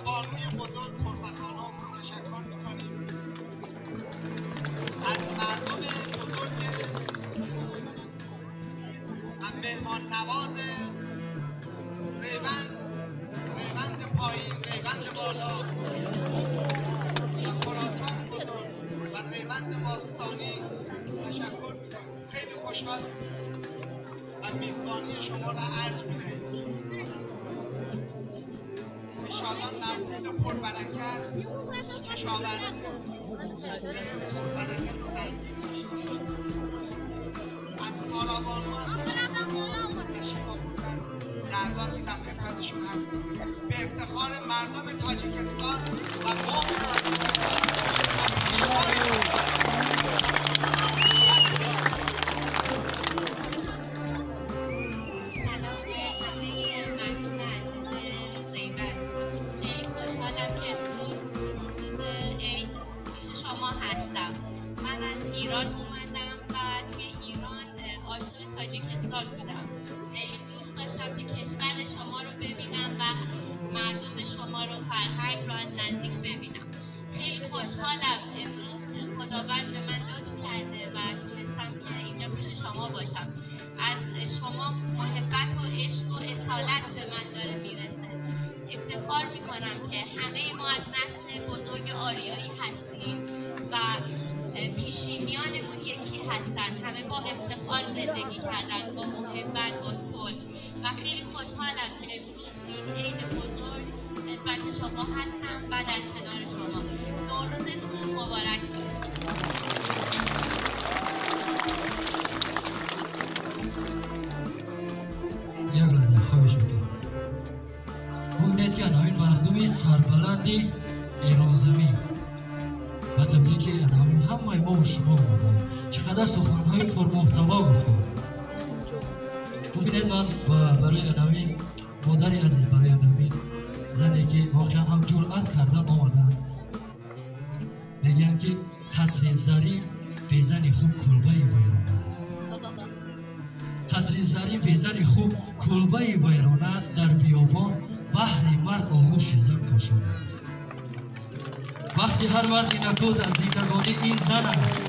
بانوی بزرگ پرفخانه تشکر میکنیم از مردم بزرگ و مهمان نواز ریوند پایین، ریوند بالا و خراسان بزرگ و ریوند باستانی تشکر میکنیم. خیلی خوشحال و میزبانی شما را عرض میکنیم. انشاءالله نبود پربرکت کشاورزی پربرکت از کاروان‌ها دعواتی در خدمتشون هست. به افتخار مردم تاجیکستان و ایران اومدم و توی ایران عاشق تاجیکستان بودم. خیلی دوست داشتم که کشور شما رو ببینم و مردم شما رو، فرهنگ رو از نزدیک ببینم. خیلی خوشحالم امروز خداوند به من لطف کرده و تونستم که اینجا پیش شما باشم. از شما محبت و عشق و اصالت به من داره میرسه. افتخار میکنم که همه ما از نسل بزرگ آریایی هستیم و پیشینیانمون یکی هستن. همه با افتخار زندگی کردن، با محبت، با صلح و خیلی خوشحالم که امروز این عید بزرگ خدمت شما هستم و در کنار شما. نوروزتون مبارک باشید. یک لحظه خواهش می‌کنم. بودید که نوین مردمی سربلندی ایران زمین و تبریک انعامی همه ما و شما بودم. چقدر سخنهای پرمحتوا گفتم. ببینید من برای انعامی مادر عزیز، برای انعامی زنی که واقعا هم جرأت کردن آمدن میگن که قصر زری به زن خوب کلبه ویرانه است. قصر زری به زن خوب کلبه ویرانه است، در بیابان بحر مرد آغوش زن کشانده است. وقتی هر وقت نکود از زندگانی این زن است،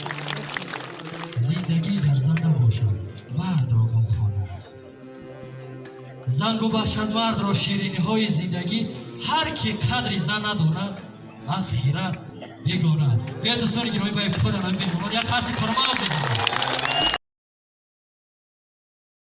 زندگی در زن نباشد، مرد را غمخانه است. زن ببخشد مرد را شیرینی های زندگی، هر کی قدر زن نداند از حیرت بیگانه است. بیا دوستان گرامی، با افتخار انعامی مهمان یک خاصی پرمال بزنید.